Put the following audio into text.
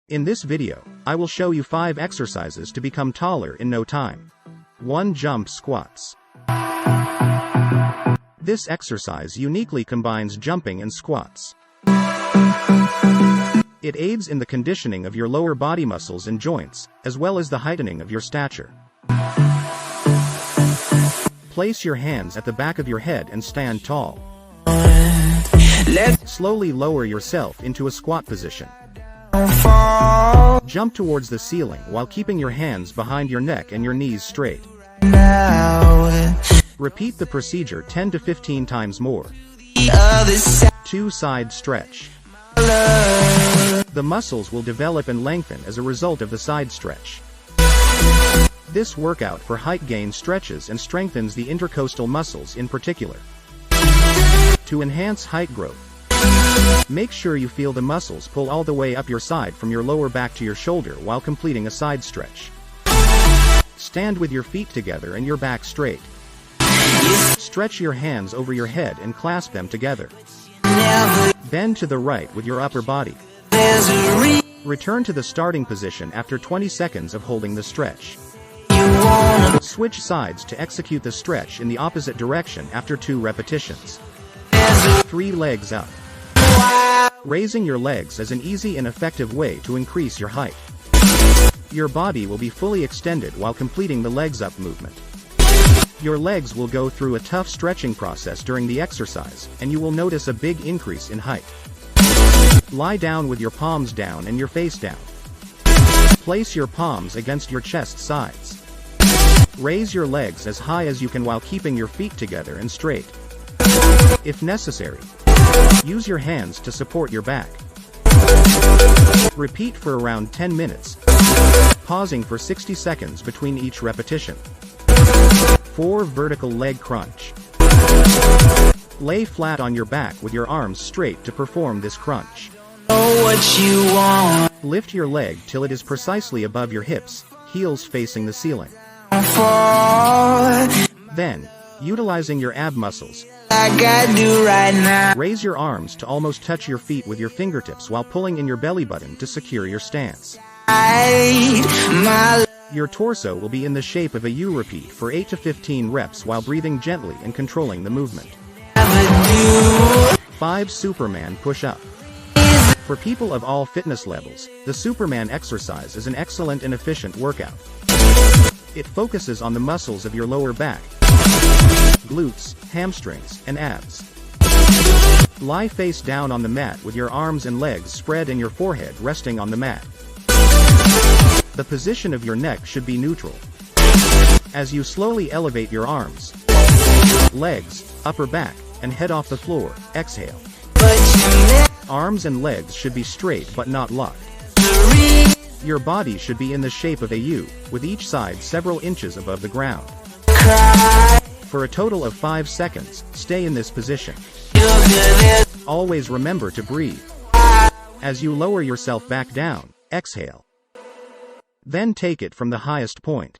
In this video, I will show you 5 exercises to become taller in no time. 1. Jump squats. This exercise uniquely combines jumping and squats. It aids in the conditioning of your lower body muscles and joints, as well as the heightening of your stature. Place your hands at the back of your head and stand tall. Slowly lower yourself into a squat position. Jump towards the ceiling while keeping your hands behind your neck and your knees straight. Repeat the procedure 10 to 15 times more. 2. Side stretch. The muscles will develop and lengthen as a result of the side stretch. This workout for height gain stretches and strengthens the intercostal muscles in particular. To enhance height growth, make sure you feel the muscles pull all the way up your side from your lower back to your shoulder while completing a side stretch. Stand with your feet together and your back straight. Stretch your hands over your head and clasp them together. Bend to the right with your upper body. Return to the starting position after 20 seconds of holding the stretch. Switch sides to execute the stretch in the opposite direction after 2 repetitions. 3. Legs up. Raising your legs is an easy and effective way to increase your height. Your body will be fully extended while completing the legs up movement. Your legs will go through a tough stretching process during the exercise, and you will notice a big increase in height. Lie down with your palms down and your face down. Place your palms against your chest sides. Raise your legs as high as you can while keeping your feet together and straight. If necessary, use your hands to support your back. Repeat for around 10 minutes, pausing for 60 seconds between each repetition. 4. Vertical leg crunch. Lay flat on your back with your arms straight to perform this crunch. Lift your leg till it is precisely above your hips, heels facing the ceiling. Then, utilizing your ab muscles, raise your arms to almost touch your feet with your fingertips while pulling in your belly button to secure your stance. Your torso will be in the shape of a U. Repeat for 8 to 15 reps while breathing gently and controlling the movement. 5. Superman push-up. For people of all fitness levels, the Superman exercise is an excellent and efficient workout. It focuses on the muscles of your lower back, glutes, hamstrings, and abs. Lie face down on the mat with your arms and legs spread and your forehead resting on the mat. The position of your neck should be neutral. As you slowly elevate your arms, legs, upper back, and head off the floor, exhale. Arms and legs should be straight but not locked. Your body should be in the shape of a U, with each side several inches above the ground. For a total of 5 seconds, stay in this position. Always remember to breathe. As you lower yourself back down, exhale. Then take it from the highest point.